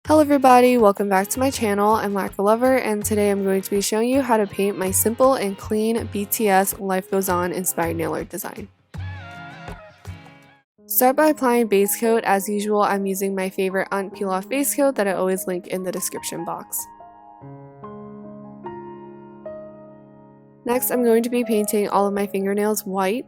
Hello everybody, welcome back to my channel. I'm Lacquer Lover and today I'm going to be showing you how to paint my simple and clean BTS Life Goes On inspired nail art design. Start by applying base coat. As usual, I'm using my favorite Peel Off base coat that I always link in the description box. Next, I'm going to be painting all of my fingernails white.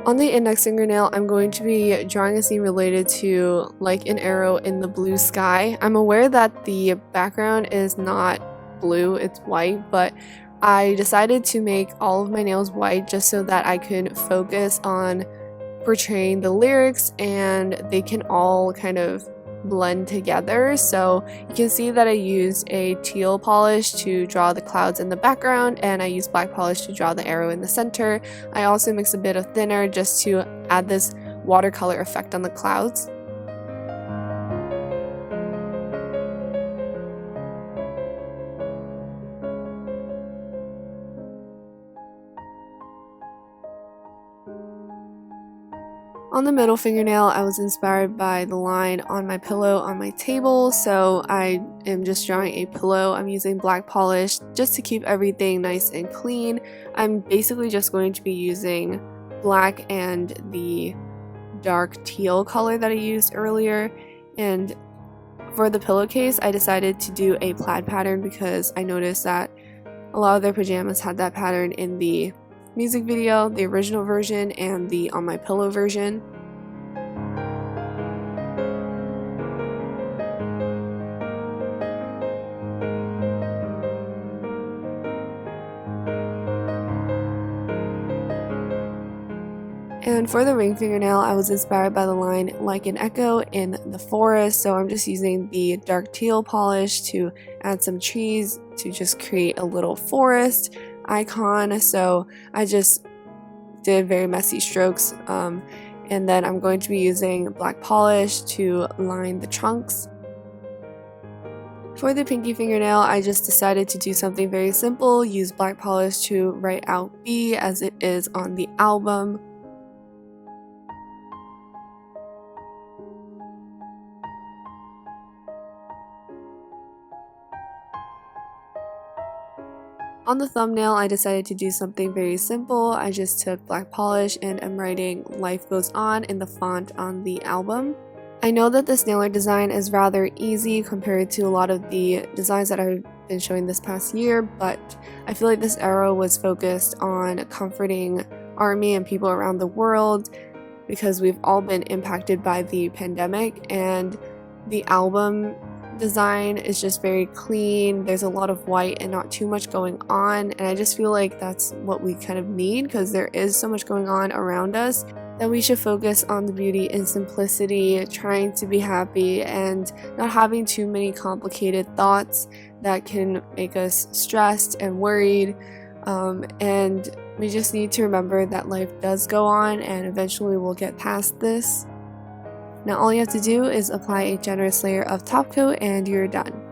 On the index fingernail, I'm going to be drawing a scene related to like an arrow in the blue sky. I'm aware that the background is not blue, it's white, but I decided to make all of my nails white just so that I could focus on portraying the lyrics and they can all kind of blend together. So you can see that I used a teal polish to draw the clouds in the background and I used black polish to draw the arrow in the center. I also mixed a bit of thinner just to add this watercolor effect on the clouds. On the middle fingernail, I was inspired by the line on my pillow on my table, so I am just drawing a pillow. I'm using black polish just to keep everything nice and clean. I'm basically just going to be using black and the dark teal color that I used earlier. And for the pillowcase, I decided to do a plaid pattern because I noticed that a lot of their pajamas had that pattern in the music video, the original version, and the On My Pillow version. And for the ring fingernail, I was inspired by the line Like an Echo in the Forest, so I'm just using the dark teal polish to add some trees to just create a little forest icon. So I just did very messy strokes, and then I'm going to be using black polish to line the trunks. For the pinky fingernail, I just decided to do something very simple, use black polish to write out B as it is on the album. On the thumbnail, I decided to do something very simple. I just took black polish and I'm writing Life Goes On in the font on the album. I know that this nail art design is rather easy compared to a lot of the designs that I've been showing this past year, but I feel like this arrow was focused on comforting ARMY and people around the world because we've all been impacted by the pandemic, and the album design is just very clean. There's a lot of white and not too much going on, and I just feel like that's what we kind of need because there is so much going on around us that we should focus on the beauty and simplicity, trying to be happy and not having too many complicated thoughts that can make us stressed and worried, and we just need to remember that life does go on and eventually we'll get past this. Now all you have to do is apply a generous layer of top coat and you're done.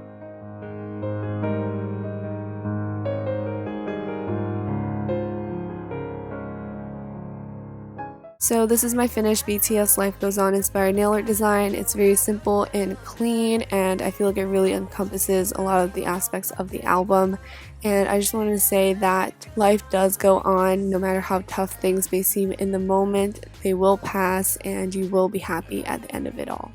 So this is my finished BTS Life Goes On inspired nail art design. It's very simple and clean, and I feel like it really encompasses a lot of the aspects of the album. And I just wanted to say that life does go on. No matter how tough things may seem in the moment, they will pass and you will be happy at the end of it all.